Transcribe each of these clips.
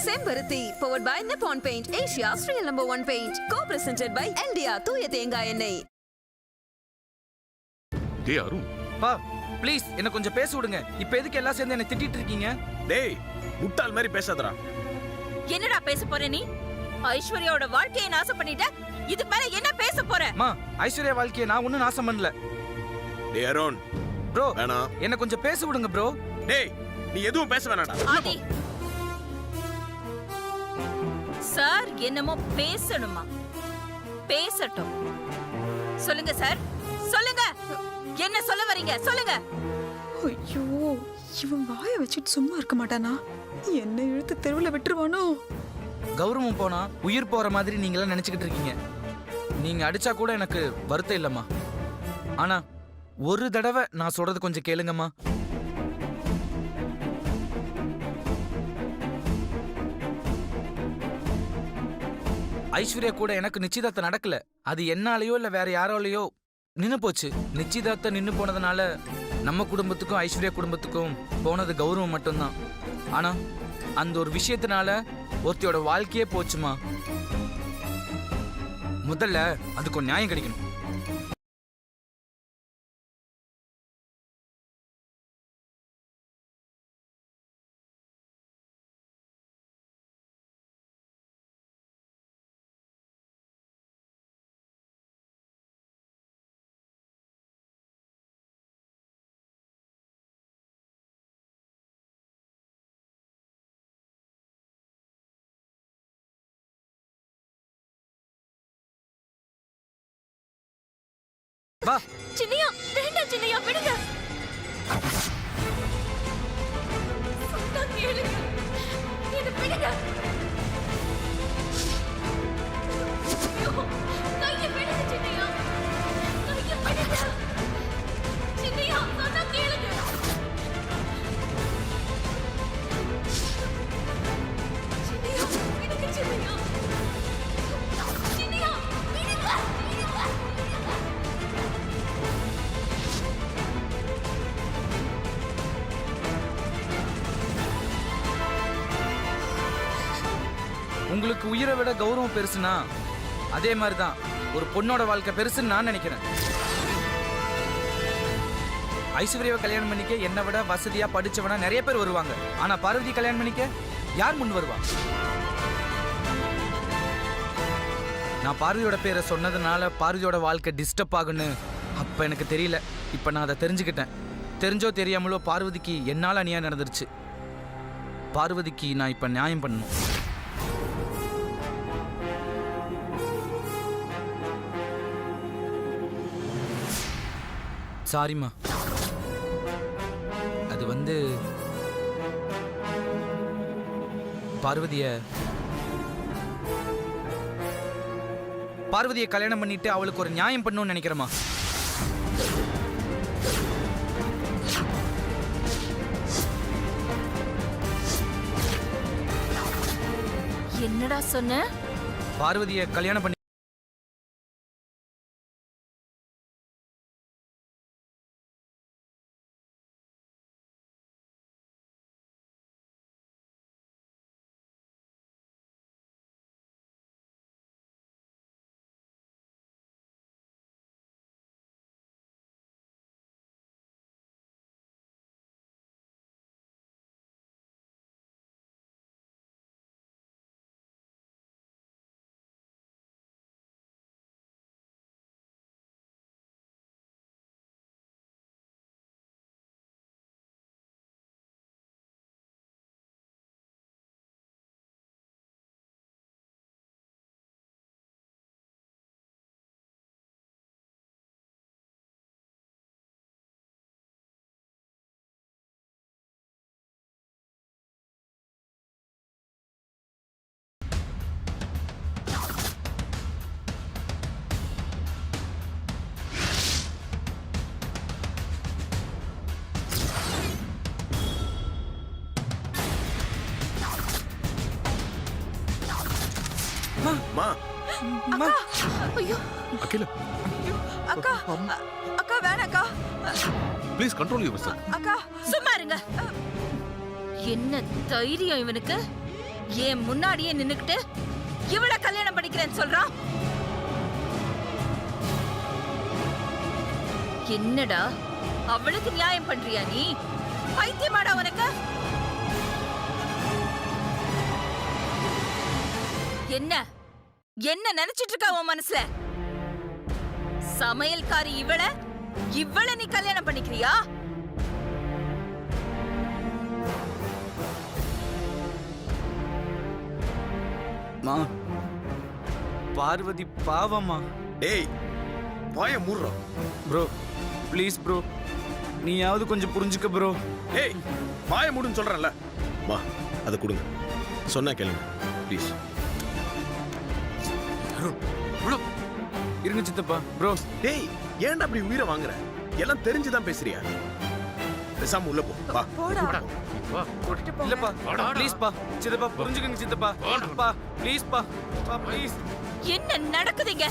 செம்பருத்தி powered by Nippon Paint, Asia's real #1 paint. Co-presented by India தூய தேங்காய் எண்ணெய். டேய் அருண், பா ப்ளீஸ் என்ன கொஞ்சம் பேச விடுங்க. இப்போ எதுக்கு எல்லாம் சேர்ந்து என்ன திட்டிட்டு இருக்கீங்க? டேய் முட்டாள் மாதிரி பேசாதடா. என்னடா பேச போற நீ? ஐஸ்வர்யாவோட வாழ்க்கையை நாசம் பண்ணிட்ட. இதுக்கு மேல என்ன பேச போற? அம்மா, ஐஸ்வர்யா வாழ்க்கையை நான் ஒன்னும் நாசம் பண்ணல. டேய் அருண் ப்ரோ, வேணாம். என்ன கொஞ்சம் பேச விடுங்க ப்ரோ. டேய் நீ எதுவும் பேச வேணாடா. ஆதி சார் என்னமோ பேசணுமா? பேசட்டும். சொல்லுங்க சார், சொல்லுங்க. என்ன சொல்ல வரீங்க? சொல்லுங்க. ஐயோ, இவன் வாயை வச்சுட்டு சும்மா இருக்க மாட்டானா? என்ன இழுத்து தெருவில் விட்டுருவானோ? கௌரவம் போனா உயிர் போற மாதிரி நீங்களாம் நினைச்சுக்கிட்டு இருக்கீங்க. நீங்க அடிச்சா கூட எனக்கு வருத்தம் இல்லம்மா. ஆனா ஒரு தடவை நான் சொல்றது கொஞ்சம் கேளுங்கம்மா. ஐஸ்வர்யா கூட எனக்கு நிச்சயதார்த்தம் நடக்கல. அது என்னாலயோ இல்ல வேற யாராலையோ நின்னு போச்சு. நிச்சயதார்த்தம் நின்னு போனதுனால நம்ம குடும்பத்துக்கும் ஐஸ்வர்யா குடும்பத்துக்கும் போனது கௌரவம் மட்டும்தான். ஆனா அந்த ஒரு விஷயத்தினால ஒருத்தியோட வாழ்க்கையே போச்சுமா. முதல்ல அதுக்கு ஒரு நியாயம் கிடைக்கணும். வா சின்னையா, வேண்டாம் சின்னையா, விடுங்க. சொன்னா கேளுங்க. என்ன விடுங்க. ஐயோ, கையை விடுங்க சின்னையா. கையை விடுங்க. சின்னையா, சொன்னா கேளுங்க. சின்னையா, விடுங்க சின்னையா. சின்னையா, விடுங்க. உங்களுக்கு உயிரை விட கௌரவம் பெருசுனா அதே மாதிரிதான் ஒரு பொண்ணோட வாழ்க்கை பெருசுன்னு நான் நினைக்கிறேன். ஐஸ்வர்யாவை கல்யாணம் பண்ணிக்க என்னை விட வசதியா படிச்சவனா நிறைய பேர் வருவாங்க. ஆனா பார்வதி கல்யாணம் பண்ணிக்க யார் முன் வருவா? நான் பார்வதியோட பேரை சொன்னதுனால பார்வதியோட வாழ்க்கை டிஸ்டர்ப் ஆகுன்னு அப்ப எனக்கு தெரியல. இப்ப நான் அதை தெரிஞ்சுக்கிட்டேன். தெரிஞ்சோ தெரியாமலோ பார்வதிக்கு என்னால அநியாயம் நடந்துருச்சு. பார்வதிக்கு நான் இப்ப நியாயம் பண்ணணும். சாரிம்மா. அது வந்து பார்வதியை கல்யாணம் பண்ணிட்டு அவளுக்கு ஒரு நியாயம் பண்ணணும்னு நினைக்கிறேம்மா. என்னடா சொன்ன? பார்வதியை கல்யாணம் பண்ணி மா அம்மா, ஐயோ அகில அக்கா, அக்கா வேணாம் அக்கா. Please control your self. அக்கா சும்மா இருங்க. என்ன தைரியம் இவனுக்கு? ஏன் முன்னாடியே நின்னுக்கிட்டு இவள கல்யாணம் பண்ணிக்கிறேன்னு சொல்றான். என்னடா அவளுக்கு நியாயம் பண்றியா நீ? பைத்தியமாடா உனக்கு? என்ன என்ன நினைச்சிட்டு இருக்கா உன் மனசுல? சமையல்காரி இவள நீ கல்யாணம் பண்ணிக்கிறியா? மா பார்வதி பாவமா. டேய் வாய மூடுறோம். ப்ரோ ப்ளீஸ் ப்ரோ, நீயாவது கொஞ்சம் புரிஞ்சுக்க ப்ரோ. டேய் வாய மூடுன்னு சொல்றேன்ல. மா அதை கொடுங்க, சொன்னா கேளுங்க ப்ளீஸ். இருங்க சித்தப்பா. ப்ரோ டேய் ஏன்டா அப்படி உயிரை வாங்குற? எல்லாம் தெரிஞ்சுதான் பேசுறியா? பேசாம உள்ள போ. வா போடா. வா இல்லப்பா ப்ளீஸ் பா. சித்தப்பா புரிஞ்சுக்கங்க சித்தப்பா. பா ப்ளீஸ் பா. பா ப்ளீஸ். என்ன நடக்குதுங்க?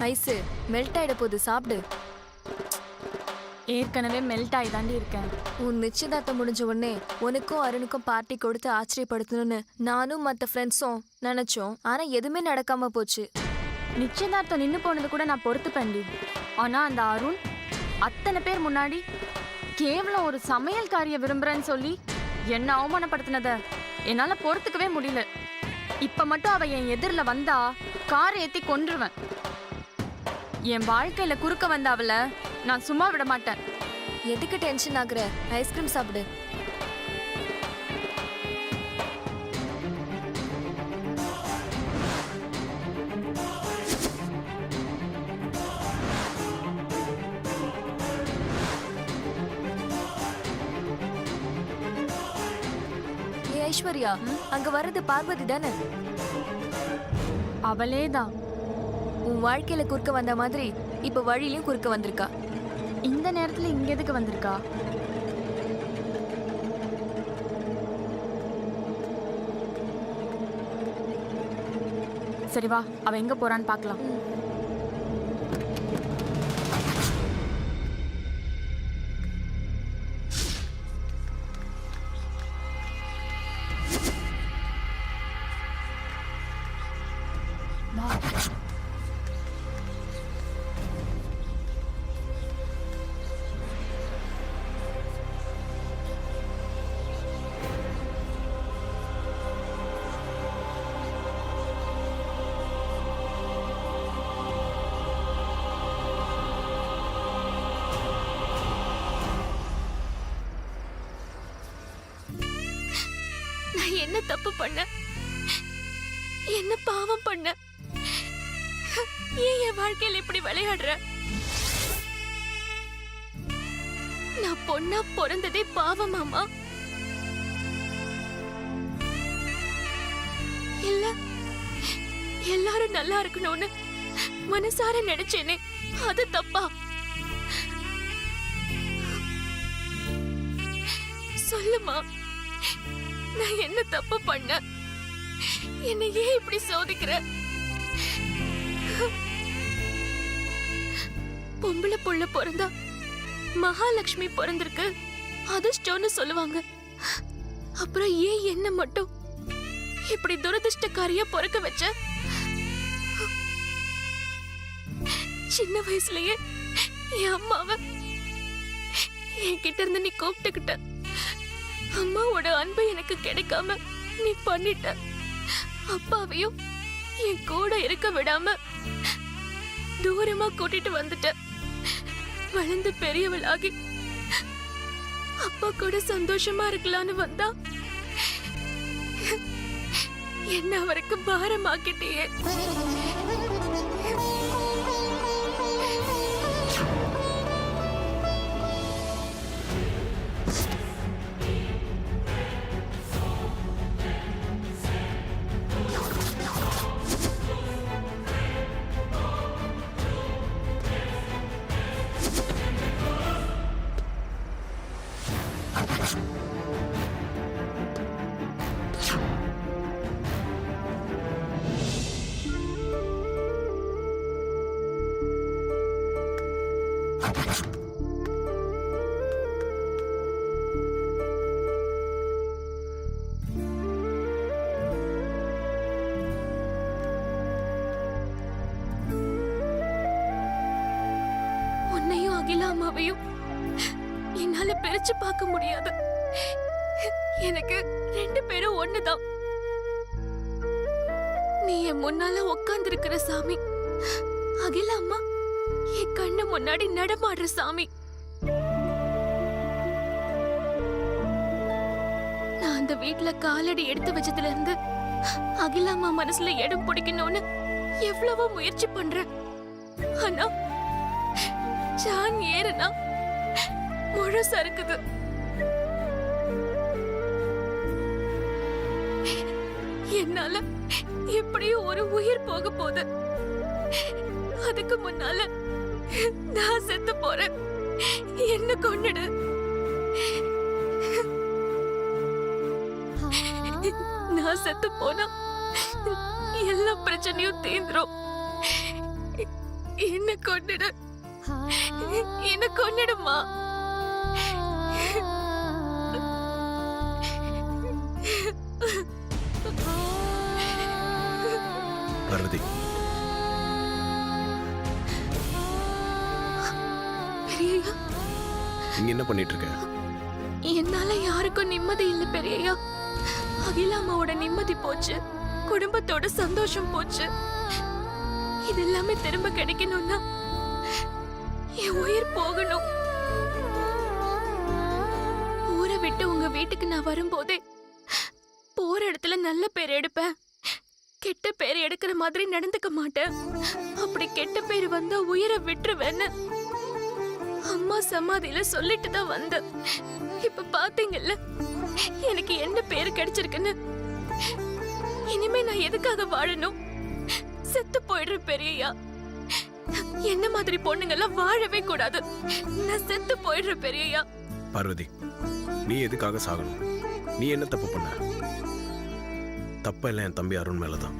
ஐஸ் மெல்ட் ஆயிட போகுது, சாப்பிடு. ஏற்கனவே மெல்ட் ஆகி தாண்டி இருக்கேன். உன் நிச்சயதார்த்தம் முடிஞ்ச உடனே உனக்கும் அருணுக்கும் பார்ட்டி கொடுத்து ஆச்சரியப்படுத்தணும்னு நானும் மற்ற ஃப்ரெண்ட்ஸும் நினைச்சோம். ஆனா எதுவுமே நடக்காம போச்சு. நிச்சயதார்த்தம் நின்று போனது கூட நான் பொறுத்துப்பேன்டி. ஆனா அந்த அருண் அத்தனை பேர் முன்னாடி கேவலம் ஒரு சமையல்காரிய விரும்புறேன்னு சொல்லி என்ன அவமானப்படுத்தினத என்னால பொறுத்துக்கவே முடியல. இப்ப மட்டும் அவ என் எதிரில் வந்தா காரை ஏத்தி கொன்றுவேன். என் வாழ்க்கையில குறுக்க வந்த அவள நான் சும்மா விட மாட்டேன். எதுக்கு டென்ஷன் ஆகுற? ஐஸ்கிரீம் சாப்பிடு. ஏ ஐஸ்வர்யா, அங்க வர்றது பார்வதி தானே? அவளேதான். உன் வாழ்க்கையில குறுக்க வந்த மாதிரி இப்ப வழியிலும் குறுக்க வந்திருக்கா. இந்த நேரத்துல இங்க எதுக்கு வந்திருக்கா? சரி வா, அவ எங்க போறான்னு பார்க்கலாம். என்ன தப்பு பண்ண? என்ன பாவம் பண்ண? ஏன் என் வாழ்க்கையில இப்படி விளையாடுற? நான் பொண்ணா பிறந்ததே பாவமாமா? இல்ல எல்லாரும் நல்லா இருக்கணும்னு மனசார நினைச்சேனே, அது தப்பா? சொல்லுமா, நான் என்ன தப்பு பண்ண? என்னை ஏன் இப்படி சோதிக்கிற? பொம்பளை புள்ள பிறந்தா மகாலட்சுமி பிறந்திருக்கு அதிர்ஷ்டம்னு சொல்லுவாங்க. அப்புறம் ஏன் என்ன மட்டும் இப்படி துரதிர்ஷ்டக்காரியா பிறக்க வச்ச? சின்ன வயசுலயே என் அம்மாவை என்கிட்ட இருந்து நீ கூப்பிட்டுக்கிட்ட. அம்மாவோட அன்பு எனக்கு கிடைக்காம நீ பண்ணிட்ட. அப்பாவையும் என் கூட இருக்க விடாம தூரமா கூட்டிட்டு வந்துட்ட. வளர்ந்து பெரியவளாகி அப்பா கூட சந்தோஷமா இருக்கலான்னு வந்தா என்ன அவருக்கு பாரமாக்கிட்டியே. உன்னையும் அகிலாமாவையும் என்னால பிரிச்சு பார்க்க முடியாது. எனக்கு 2 பேரும் ஒண்ணுதான். நீ என் முன்னால உட்கார்ந்து இருக்கிற சாமி, அகிலாம்மா என் கண்ணு முன்னாடி நடமாடுற சாமி. நான் அந்த வீட்ல காலடி எடுத்து வச்சதுல இருந்து அகிலாம்மா மனசுல இடம் பிடிக்கணும்னு எவ்வளவோ முயற்சி பண்றேன். ஆனா ஜான் ஏறுனா முழுசா இருக்குது. என்னால எப்படியும் ஒரு உயிர் போக போகுது. அதுக்கு முன்னால நான் செத்து போறேன். என்ன கொன்னுடு. நான் செத்து போனா எல்லா பிரச்சனையும் தீந்துரும். என்ன கொன்னுடு. என்ன கொன்னுடுமா. பார்வதி, பெரியய்யா, இங்க என்ன பண்ணிட்டு இருக்க? என்னால யாருக்கும் நிம்மதி இல்ல பெரியய்யா. அகிலாமாவோட நிம்மதி போச்சு, குடும்பத்தோட சந்தோஷம் போச்சு. இதெல்லாமே திரும்ப கிடைக்கணும்னா என் உயிர் போகணும். ஊரை விட்டு உங்க வீட்டுக்கு நான் வரும்போதே போற இடத்துல நல்ல பேர் எடுப்பேன், கெட்ட பேர் எடுக்கிற மாதிரி நடந்துக்க மாட்டேன். அப்படி கெட்ட பேர் வந்தா உயிரை விட்டுருவேன்னு அம்மா சமாதியில சொல்லிட்டு தான் வந்தேன். இப்ப பாத்தீங்கல்ல எனக்கு என்ன பேரு கிடைச்சிருக்குன்னு. இனிமே நான் எதுக்காக வாழணும்? செத்து போயிடுறேன் பெரியய்யா. என்ன மாதிரி பொண்ணுங்கெல்லாம் வாழவே கூடாது. நான் செத்து போயிடுறேன் பெரியய்யா. பார்வதி, நீ எதுக்காக சாகணும்? நீ என்ன தப்பு பண்ண? தப்பெல்லாம் என் தம்பி அருண் மேலதான்.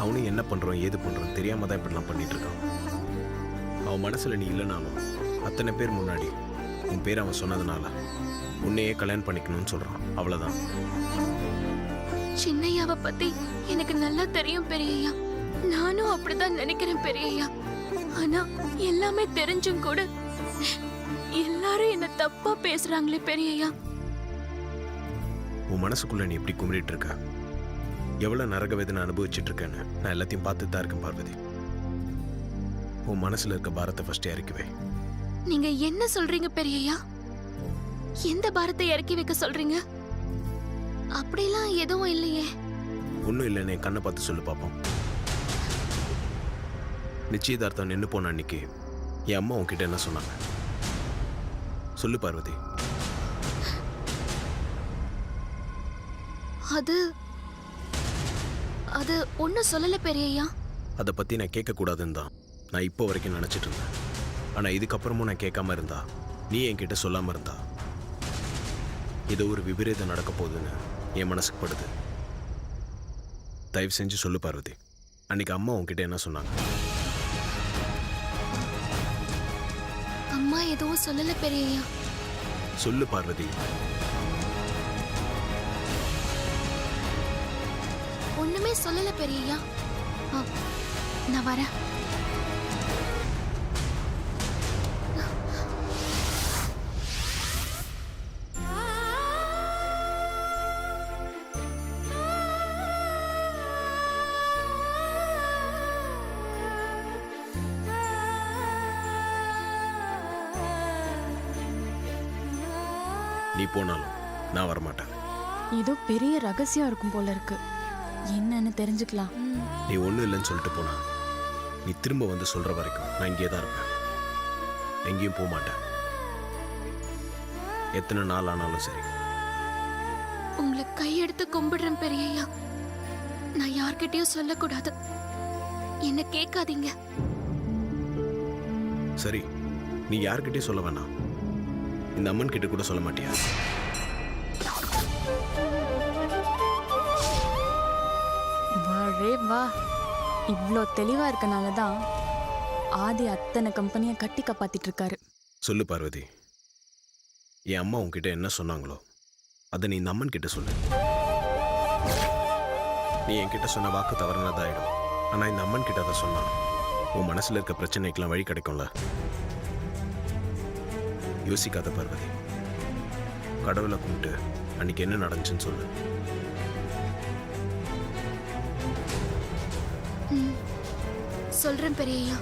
அவனும் என்ன பண்றான் ஏது பண்றான் தெரியாம தான் இப்படிலாம் பண்ணிட்டு இருக்கான். அவன் மனசுல நீ இல்லைனாலும் அத்தனை பேர் முன்னாடி உன் பேர் அவன் சொன்னதுனால உன்னையே கல்யாணம் பண்ணிக்கணும்னு சொல்றான். அவ்வளவுதான். சின்னையாவை பத்தி எனக்கு நல்லா தெரியும் பெரியய்யா. நானும் அப்படிதான் நினைக்கிறேன் பெரியய்யா. ஆனா எல்லாமே தெரிஞ்சும் கூட எல்லாரும் என்ன தப்பா பேசுறாங்களே பெரியய்யா. உன் மனசுக்குள்ள நீ எப்படி குமரிட்டு இருக்க, எவ்வளவு நரக வேதனை அனுபவிச்சுட்டு இருக்கேன்னு நான் எல்லாத்தையும் பார்த்துட்டு தான் இருக்கேன் பார்வதி. உன் மனசுல இருக்க பாரத்தை ஃபர்ஸ்ட் இறக்குவே. நீங்க என்ன சொல்றீங்க பெரியய்யா? எந்த பாரத்தை இறக்கி வைக்க சொல்றீங்க? அப்படிலாம் எதுவும் இல்லையே. ஒன்றும் இல்லைன்னு என் கண்ணை பார்த்து சொல்லு பாப்போம். நிச்சயதார்த்தம் நின்று போன அன்னைக்கு என் அம்மா உன்கிட்ட என்ன சொன்னாங்க சொல்லு பார்வதி. அது அது ஒன்னும் சொல்லல பெரியய்யா. அதை பற்றி நான் கேட்கக்கூடாதுன்னு தான் நான் இப்போ வரைக்கும் நினச்சிட்டு இருந்தேன். ஆனால் இதுக்கப்புறமும் நான் கேட்காம இருந்தா, நீ என்கிட்ட சொல்லாமல் இருந்தா, ஏதோ ஒரு விபரீதம் நடக்க போகுதுன்னு என் மனசுக்கு படுது. தயவு செஞ்சு சொல்லு பார்வதி, அன்னைக்கு அம்மா உன்கிட்ட என்ன சொன்னாங்க? அம்மா எதுவும் சொல்லல பெரியய்யா. சொல்லு பார்வதி. ஒண்ணுமே சொல்லல பெரியய்யா. நான் வரேன். நீ போனாலும் நான் வரமாட்டேன். ஏதோ பெரிய ரகசியம் இருக்கும் போல இருக்கு. என்னன்னு தெரிஞ்சுக்கலாம். நீ ஒன்றும் இல்லைன்னு சொல்லிட்டு போனா நீ திரும்ப வந்து சொல்ற வரைக்கும் நான் இங்கே தான் இருப்பேன். எங்கேயும் போக மாட்டேன். எத்தனை நாள் ஆனாலும் சரி. உங்களை கையெடுத்து கும்பிடுறேன் பெரியய்யா. நான் யார்கிட்டயும் சொல்லக்கூடாது. என்ன கேட்காதீங்க. சரி, நீ யார்கிட்டயும் சொல்ல வேணாம். இந்த அம்மன் கிட்ட கூட சொல்ல மாட்டியா? வாழே வா. இவ்வளோ தெளிவா இருக்கனால தான் ஆதி அத்தனை கம்பெனியை கட்டி காப்பாத்திட்டு இருக்காரு. சொல்லு பார்வதி, என் அம்மா உன்கிட்ட என்ன சொன்னாங்களோ அதை நீ இந்த அம்மன் கிட்ட சொல்லு. நீ என்கிட்ட சொன்ன வாக்கு தவறுனதாயிடும். ஆனா இந்த அம்மன் கிட்ட அதை சொன்னா உன் மனசுல இருக்க பிரச்சனைக்கெல்லாம் வழி கிடைக்கும்ல. யோசிக்காத பார்வதி, கடவுளை கும்பிட்டு அன்னைக்கு என்ன நடந்துச்சுன்னு சொல்லு. சொல்றேன் பெரியய்யா.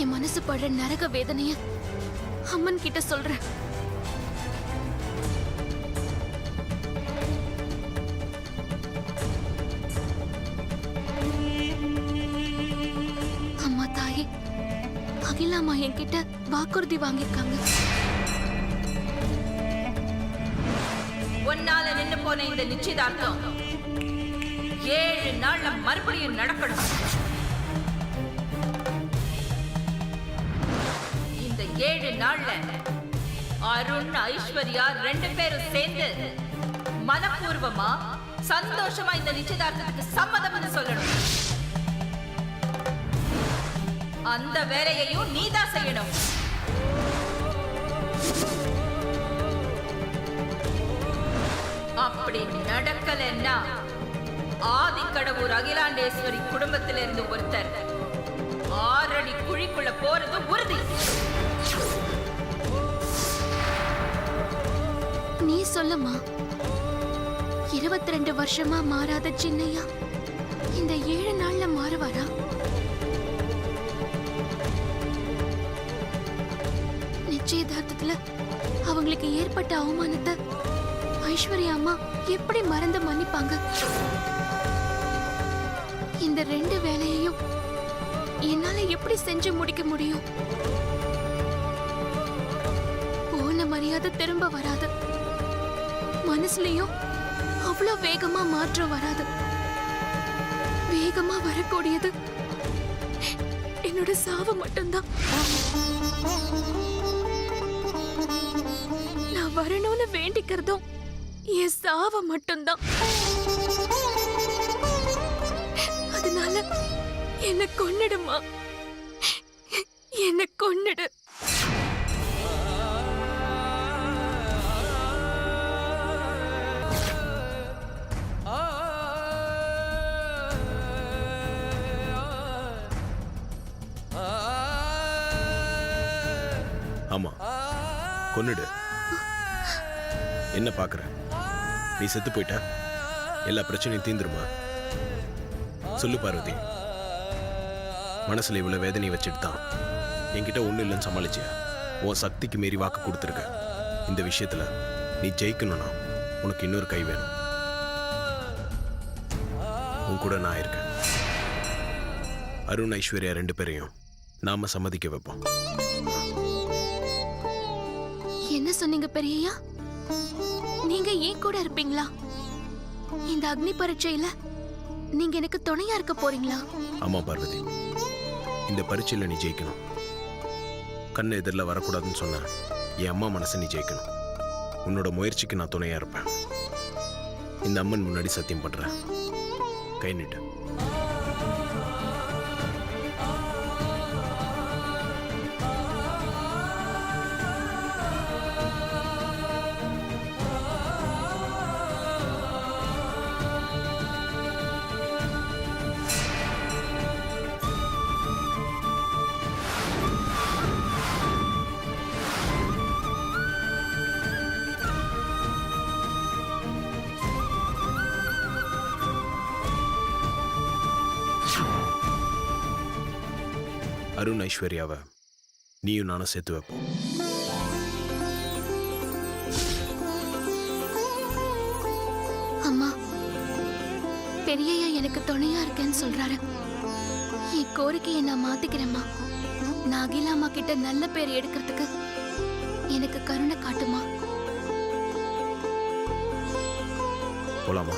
என் மனசு படுற நரக வேதனைய அம்மன் கிட்ட சொல்றேன். அம்மா தாயே, அகிலாமா என்கிட்ட வாக்குறுதி வாங்கியிருக்காங்க. ஒன்னால நின்னு போன இந்த நிச்சயதார்த்தம் 7 நாள்ல மறுபடியும் நடக்கணும். இந்த 7 நாள்ல அருண் ஐஸ்வர்யா 2 பேரும் சேர்ந்து மனப்பூர்வமா சந்தோஷமா இந்த நிச்சயதார்த்தத்துக்கு சம்மதம்னு சொல்லணும். அந்த வேலையையும் நீதான் செய்யணும். அப்படி நடக்கலன்னா ஆதிக்கடவுர் அகிலாண்டேஸ்வரி குடும்பத்திலிருந்து ஒருத்தர் 6 அடி குழிக்குள்ள போறது உறுதி. நீ சொல்லமா. 22 வருஷமா மாறாத சின்னையா இந்த 7 நாள்ல மாறுவாரா? நிச்சயதார்த்தத்துல அவங்களுக்கு ஏற்பட்ட அவமானத்தை ஐஸ்வர்யா அம்மா எப்படி மறந்து மன்னிப்பாங்க? இந்த 2 வேலையையும் என்னால எப்படி செஞ்சு முடிக்க முடியும்? போன மரியாதை திரும்ப வராது. மனசுலயும் அவ்வளவு வேகமா மாற்றம் வராது. வேகமா வரக்கூடியது என்னோட சாவு மட்டும்தான். நான் வரணும்னு வேண்டிக்கிறதும் என் சாவ மட்டும்தான். அதனால என்ன கொன்னுடுமா, என்ன கொன்னுடு. ஆமா, கொன்னுடு. என்ன பாக்குற? நீ செத்து போயிட்டா எல்லா பிரச்சனையும் தீந்துருமா? சொல்லு பார்வதி, மனசுல இவ்வளவு வேதனை வச்சுட்டு தான் என்கிட்ட ஒண்ணு இல்லைன்னு சமாளிச்சியா? உன் சக்திக்கு மீறி வாக்கு கொடுத்துருக்க. இந்த விஷயத்துல நீ ஜெயிக்கணும்னா உனக்கு இன்னொரு கை வேணும். உன் கூட நான் இருக்கேன். அருண் ஐஸ்வர்யா 2 பேரையும் நாம சம்மதிக்க வைப்போம். என்ன சொன்னீங்க பெரியய்யா? நீங்க ஏன் கூட இருப்பீங்களா? இந்த அக்னி பரீட்சையில நீங்க எனக்கு துணையா இருக்க போறீங்களா? ஆமா பார்வதி, இந்த பரீட்சையில நீ ஜெயிக்கணும். கண்ணு எதிரில் வரக்கூடாதுன்னு சொன்ன என் அம்மா மனசை நீ ஜெயிக்கணும். உன்னோட முயற்சிக்கு நான் துணையா இருப்பேன். இந்த அம்மன் முன்னாடி சத்தியம் பண்றேன். கை நீட்டு. அருண் ஐஸ்வர்யாவை நீயும் நானும் சேர்த்து வைப்போம். பெரியய்யா எனக்கு துணையா இருக்கேன்னு சொல்றாரு. என் கோரிக்கையை நான் மாத்திக்கிறேம்மா. நான் அகிலாமா கிட்ட நல்ல பேர் எடுக்கிறதுக்கு எனக்கு கருணை காட்டுமா. போலாமா?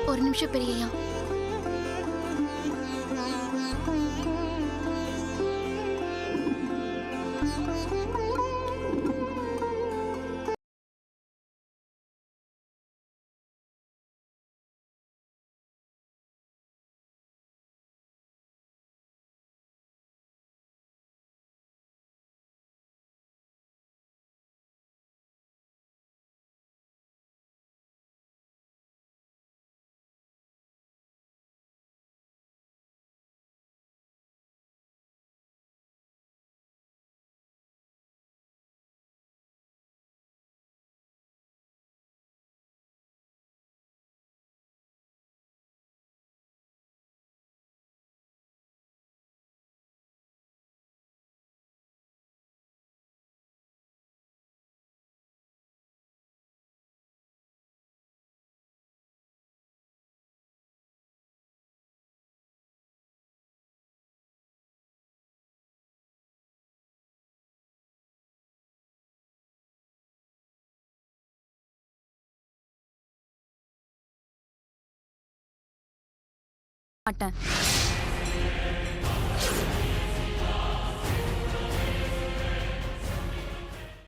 ஒரு நிமிஷம் பெரியய்யா. மாட்டேன்.